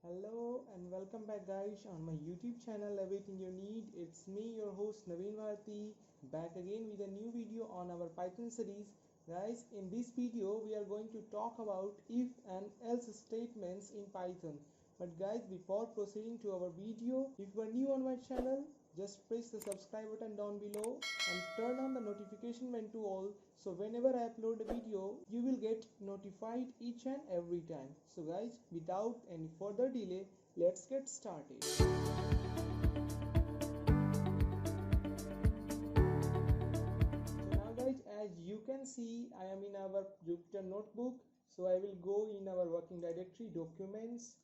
Hello and welcome back guys on my YouTube channel Everything You Need. It's me your host Naveen Bharti back again with a new video on our Python series. Guys, in this video we are going to talk about if and else statements in Python. But guys, before proceeding to our video, if you are new on my channel, just press the subscribe button down below and turn on the notification bell to all, so whenever I upload a video you will get notified each and every time. So guys, without any further delay, let's get started. So now guys, as you can see, I am in our Jupyter notebook. So I will go in our working directory documents,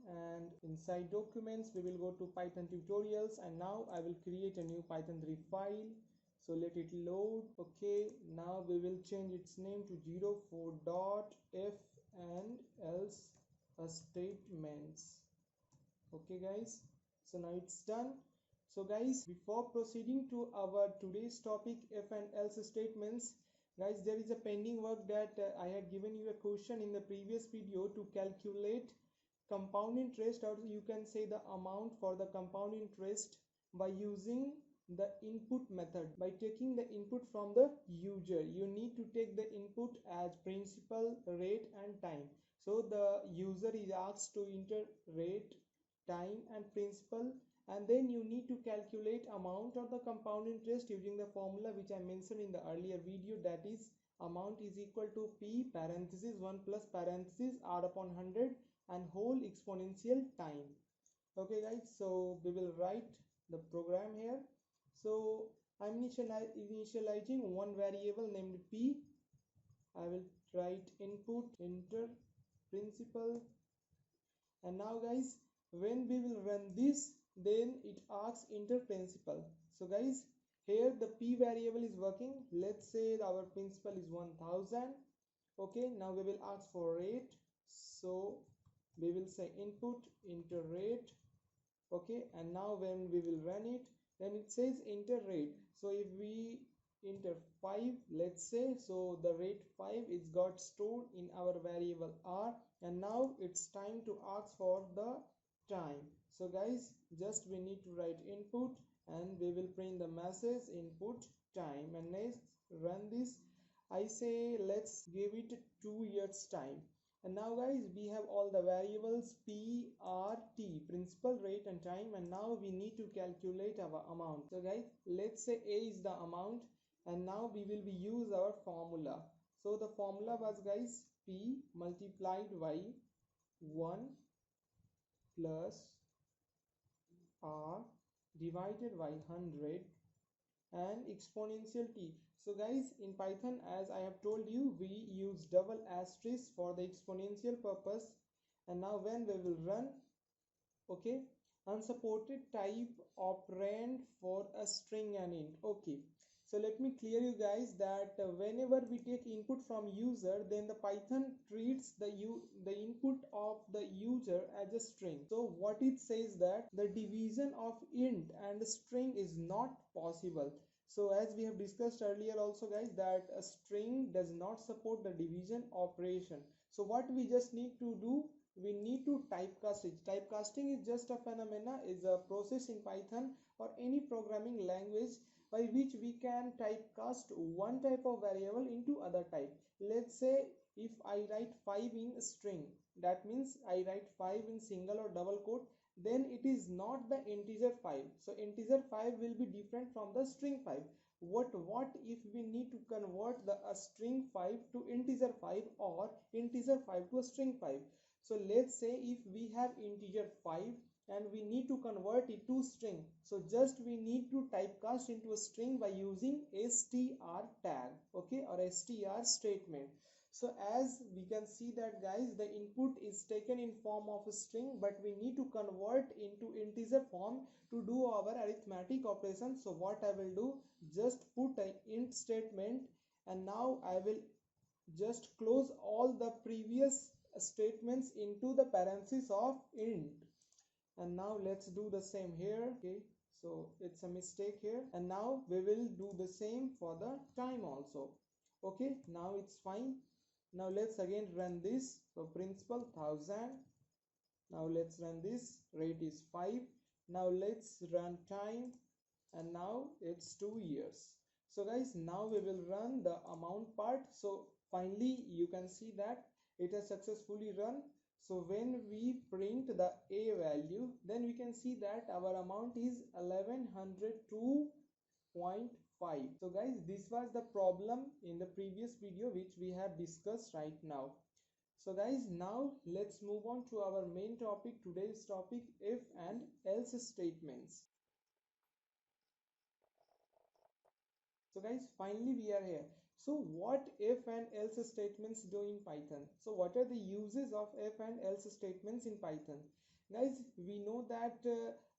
and inside documents we will go to Python tutorials, and now I will create a new Python 3 file. So let it load. Okay, now we will change its name to 04.f and else statements. Okay guys, so now it's done. So guys, before proceeding to our today's topic, if and else statements, guys, there is a pending work that I had given you a question in the previous video to calculate compound interest, or you can say the amount for the compound interest, by using the input method. By taking the input from the user, you need to take the input as principal, rate and time. So the user is asked to enter rate, time and principal, and then you need to calculate amount of the compound interest using the formula which I mentioned in the earlier video, that is amount is equal to p parenthesis 1 plus parenthesis r upon 100 and whole exponential time. Okay guys, so we will write the program here. So I'm initializing one variable named p. I will write input enter principal, and now guys, when we will run this, then it asks enter principal. So guys, here the p variable is working. Let's say our principal is 1000. Okay, now we will ask for rate, so we will say input enter rate. Okay, and now when we will run it, then it says enter rate. So if we enter 5, let's say, so the rate 5 is got stored in our variable r, and now it's time to ask for the time. So guys, just we need to write input and we will print the message input time, and next run this. I say let's give it 2 years time. And now guys, we have all the variables p, r, t, principal, rate and time, and now we need to calculate our amount. So guys, let's say a is the amount, and now we will be use our formula. So the formula was guys p multiplied by 1 plus r divided by 100 and exponential t. So guys, in Python, as I have told you, we use double asterisk for the exponential purpose. And now when we will run, okay, unsupported type operand for a string and int. Okay, so let me clear you guys that whenever we take input from user, then the Python treats the input of the user as a string. So what it says that the division of int and string is not possible. So as we have discussed earlier also guys, that a string does not support the division operation. So what we just need to do, we need to typecast it. Typecasting is just a phenomena, is a process in Python or any programming language by which we can typecast one type of variable into other type. Let's say if I write 5 in string, that means I write 5 in single or double quote, then it is not the integer 5. So integer 5 will be different from the string 5. What if we need to convert the string 5 to integer 5 or integer 5 to a string 5? So let's say if we have integer 5 and we need to convert it to string, so just we need to typecast into a string by using str tag, okay, or str statement. So as we can see that guys, the input is taken in form of a string, but we need to convert into integer form to do our arithmetic operation. So what I will do, just put an int statement, and now I will just close all the previous statements into the parenthesis of int. And now let's do the same here. Okay, so it's a mistake here, and now we will do the same for the time also. Okay, now it's fine. Now let's again run this. So principal 1000. Now let's run this. Rate is 5. Now let's run time, and now it's 2 years. So guys, now we will run the amount part. So finally you can see that it has successfully run. So when we print the A value, then we can see that our amount is 1102.5. So guys, this was the problem in the previous video which we have discussed right now. So guys, now let's move on to our main topic, today's topic, if and else statements. So guys, finally we are here. So what if and else statements do in Python? So what are the uses of if and else statements in Python? Guys, we know that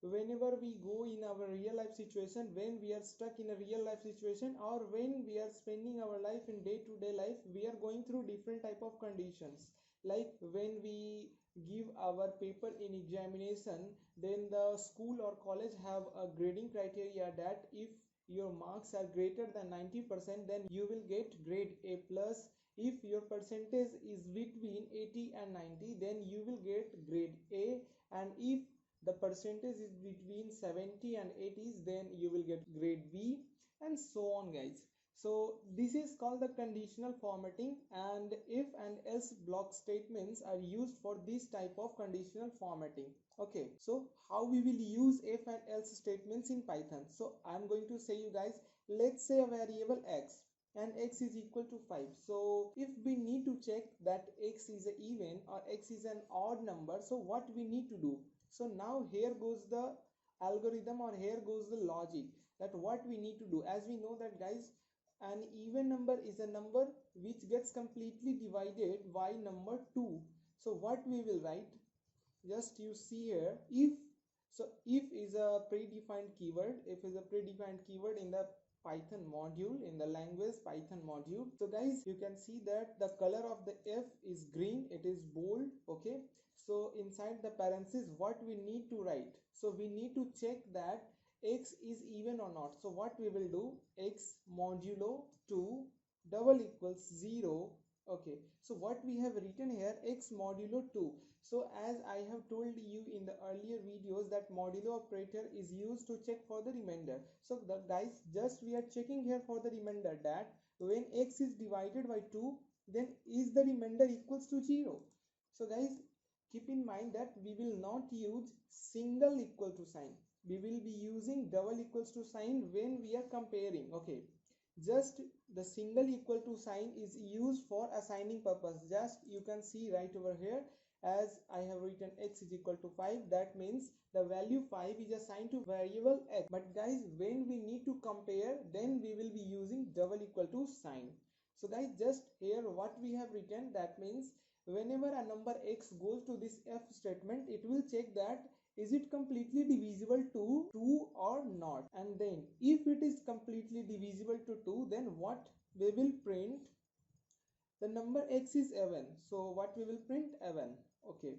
whenever we go in our real life situation, when we are stuck in a real life situation, or when we are spending our life in day-to-day life, we are going through different type of conditions. Like when we give our paper in examination, then the school or college have a grading criteria that if your marks are greater than 90%, then you will get grade A plus. If your percentage is between 80 and 90, then you will get grade A, and if the percentage is between 70 and 80, then you will get grade B, and so on guys. So this is called the conditional formatting, and if and else block statements are used for this type of conditional formatting. Okay, so how we will use if and else statements in Python? So I'm going to say you guys, let's say a variable x and x is equal to 5. So if we need to check that x is an even or x is an odd number, so what we need to do? So now here goes the algorithm, or here goes the logic, that what we need to do. As we know that guys, an even number is a number which gets completely divided by number 2. So what we will write, just you see here, if. So if is a predefined keyword, if is a predefined keyword in the Python module, in the language Python module. So guys, you can see that the color of the if is green, it is bold. Okay, so inside the parentheses, what we need to write? So we need to check that x is even or not. So what we will do, x modulo 2 double equals 0. Okay, so what we have written here, x modulo 2. So as I have told you in the earlier videos that modulo operator is used to check for the remainder. So the guys, just we are checking here for the remainder, that when x is divided by 2, then is the remainder equals to 0. So guys, keep in mind that we will not use single equal to sign. We will be using double equals to sign when we are comparing. Okay, just the single equal to sign is used for assigning purpose. Just you can see right over here, as I have written x is equal to 5, that means the value 5 is assigned to variable x. But guys, when we need to compare, then we will be using double equal to sign. So guys, just here what we have written, that means whenever a number x goes to this if statement, it will check that is it completely divisible to 2 or not, and then if it is completely divisible to 2, then what we will print, the number x is even. So what we will print, even. Okay,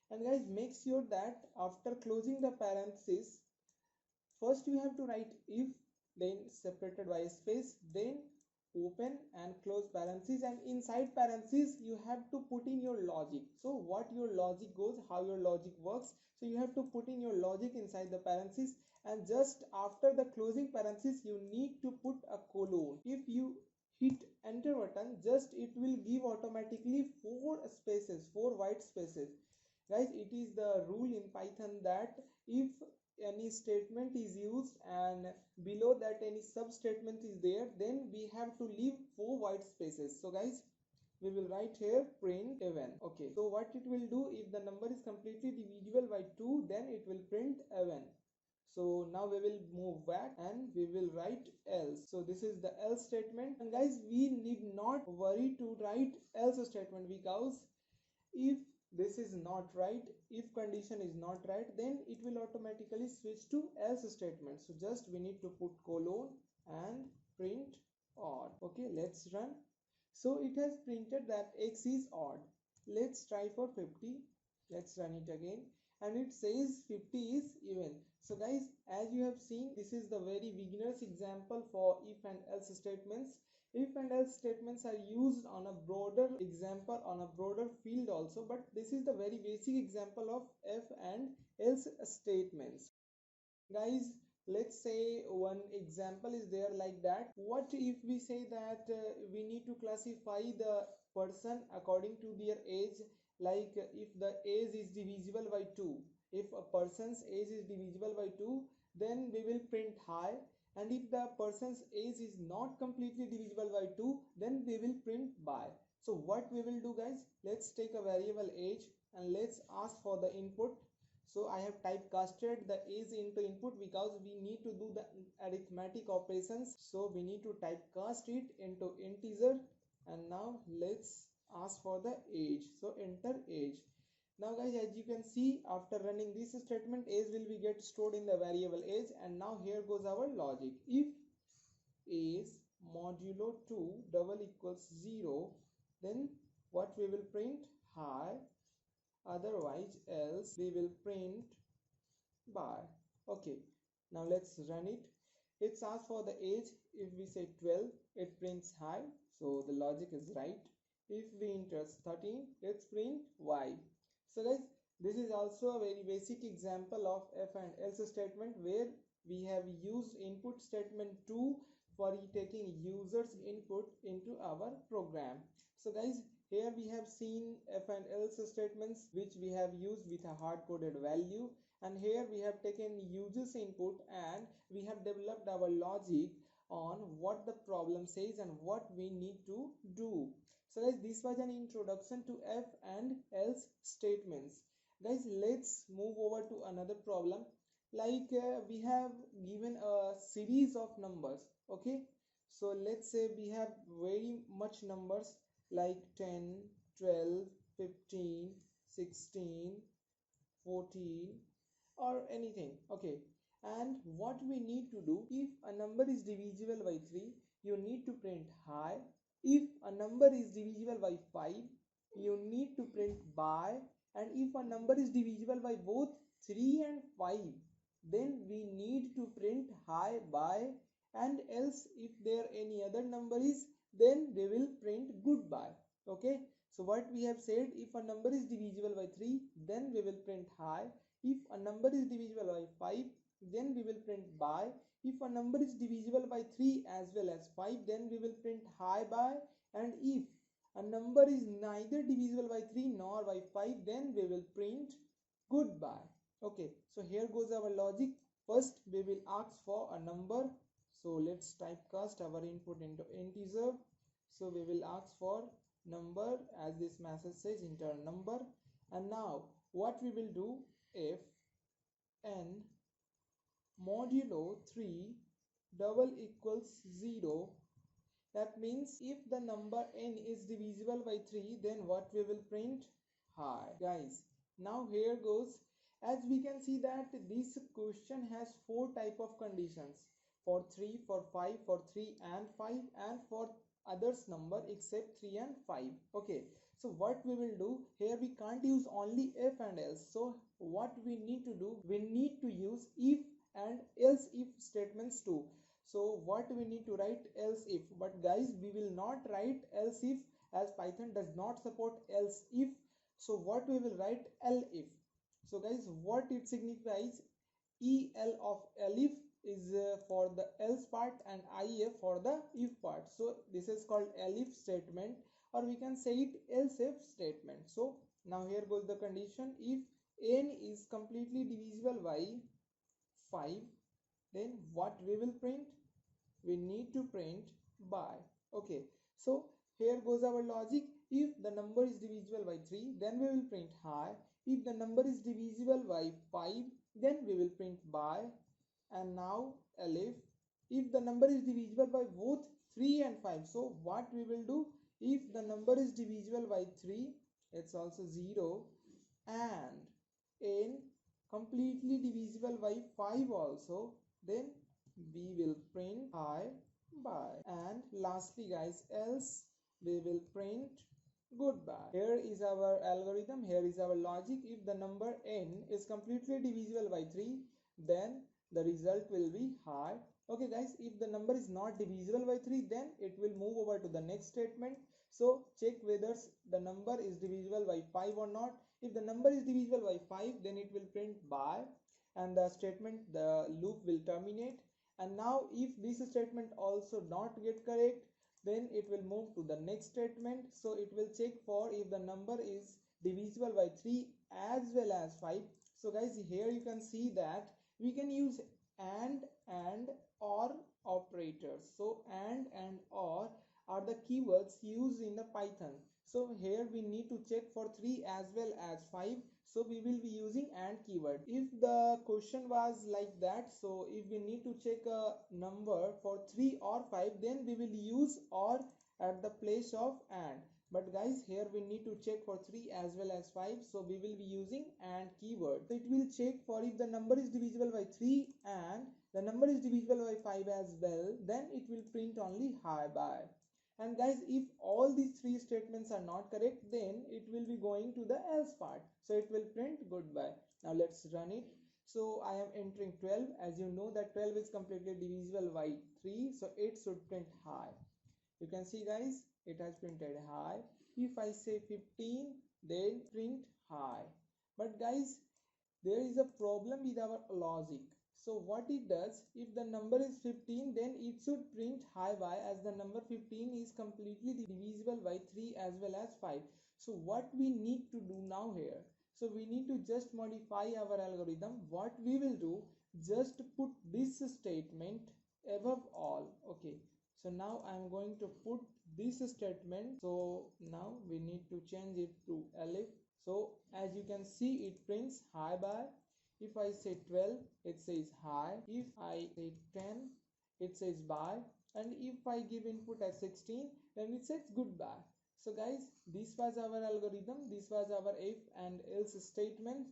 and guys, make sure that after closing the parenthesis, first you have to write if, then separated by a space, then open and close parentheses, and inside parentheses you have to put in your logic. So what your logic goes, how your logic works, so you have to put in your logic inside the parentheses, and just after the closing parenthesis you need to put a colon. If you hit enter button, just it will give automatically 4 white spaces. Guys, it is the rule in Python that if any statement is used and below that any sub statement is there, then we have to leave 4 white spaces. So guys, we will write here print even. Okay, so what it will do, if the number is completely divisible by 2, then it will print even. So now we will move back and we will write else. So this is the else statement, and guys, we need not worry to write else statement, because if this is not right, if condition is not right, then it will automatically switch to else statement. So just we need to put colon and print odd. Okay, let's run. So it has printed that x is odd. Let's try for 50. Let's run it again, and it says 50 is even. So guys, as you have seen, this is the very beginner's example for if and else statements. If and else statements are used on a broader example, on a broader field also, but this is the very basic example of if and else statements. Guys, let's say one example is there like that. What if we say that we need to classify the person according to their age, like if the age is divisible by 2, if a person's age is divisible by 2, then we will print high, and if the person's age is not completely divisible by 2, then we will print by. So what we will do, guys, let's take a variable age and let's ask for the input. So I have typecasted the age into input because we need to do the arithmetic operations, so we need to typecast it into integer. And now let's ask for the age, so enter age. Now guys, as you can see, after running this statement, age will be get stored in the variable age. And now here goes our logic. If age modulo 2 double equals 0, then what we will print? High. Otherwise else we will print by. Okay, now let's run it. It's asked for the age. If we say 12, it prints high, so the logic is right. If we enter 13, it's print y. So guys, this is also a very basic example of if and else statement, where we have used input statement 2 for taking users input into our program. So guys, here we have seen if and else statements which we have used with a hard coded value, and here we have taken users input and we have developed our logic on what the problem says and what we need to do. So guys, this was an introduction to if and else statements. Guys, let's move over to another problem. Like we have given a series of numbers. Okay, so let's say we have very much numbers like 10, 12, 15, 16, 14, or anything. Okay, and what we need to do, if a number is divisible by 3, you need to print high. If a number is divisible by 5, you need to print by. And if a number is divisible by both 3 and 5, then we need to print high by. And else if there any other number is, then we will print goodbye. Okay, so what we have said, if a number is divisible by 3, then we will print high. If a number is divisible by 5, then we will print by. If a number is divisible by 3 as well as 5, then we will print high by. And if a number is neither divisible by 3 nor by 5, then we will print goodbye. Okay, so here goes our logic. First we will ask for a number, so let's typecast our input into integer. So we will ask for number, as this message says, enter number. And now what we will do, if n modulo 3 double equals 0, that means if the number n is divisible by 3, then what we will print? High. Guys, now here goes. As we can see that this question has 4 type of conditions, for 3, for 5, for 3 and 5, and for others number except 3 and 5. Okay, so what we will do here, we can't use only if and else. So what we need to do, we need to use if and else if statements too. So what we need to write, else if. But guys, we will not write else if, as Python does not support else if. So what we will write, elif. So guys, what it signifies, el of elif is for the else part and if for the if part. So this is called elif statement, or we can say it else if statement. So now here goes the condition. If n is completely divisible by 5, then what we will print? We need to print by. Okay, so here goes our logic. If the number is divisible by 3, then we will print high. If the number is divisible by 5, then we will print by. And now elif, if the number is divisible by both 3 and 5, so what we will do, if the number is divisible by 3, it's also 0, and n completely divisible by 5 also, then we will print high by. And lastly guys, else we will print goodbye. Here is our algorithm, here is our logic. If the number n is completely divisible by 3, then the result will be high. Okay guys, if the number is not divisible by 3, then it will move over to the next statement. So check whether the number is divisible by 5 or not. If the number is divisible by 5, then it will print by, and the statement, the loop will terminate. And now if this statement also not get correct, then it will move to the next statement. So it will check for if the number is divisible by 3 as well as 5. So guys, here you can see that we can use and or operators. So and or are the keywords used in the Python. So here we need to check for 3 as well as 5, so we will be using and keyword. If the question was like that, so if we need to check a number for 3 or 5, then we will use or at the place of and. But guys, here we need to check for 3 as well as 5, so we will be using and keyword. So it will check for if the number is divisible by 3 and the number is divisible by 5 as well, then it will print only hi by. And guys, if all these three statements are not correct, then it will be going to the else part, so it will print goodbye. Now let's run it. So I am entering 12. As you know that 12 is completely divisible by 3, so it should print hi. You can see guys, it has printed hi. If I say 15, then print hi. But guys, there is a problem with our logic. So what it does, if the number is 15, then it should print hi by, as the number 15 is completely divisible by 3 as well as 5. So what we need to do now here, so we need to just modify our algorithm. What we will do, just put this statement above all. Okay, so now I'm going to put this statement. So now we need to change it to elif. So as you can see, it prints hi by. If I say 12, it says hi. If I say 10, it says bye. And if I give input as 16, then it says goodbye. So guys, this was our algorithm. This was our if and else statement.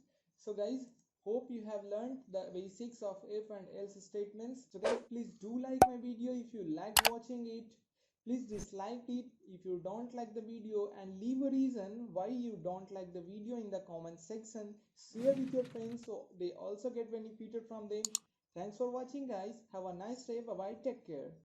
So guys, hope you have learned the basics of if and else statements. So guys, please do like my video if you like watching it. Please dislike it if you don't like the video, and leave a reason why you don't like the video in the comment section. Share with your friends so they also get benefited from them. Thanks for watching guys. Have a nice day. Bye bye. Take care.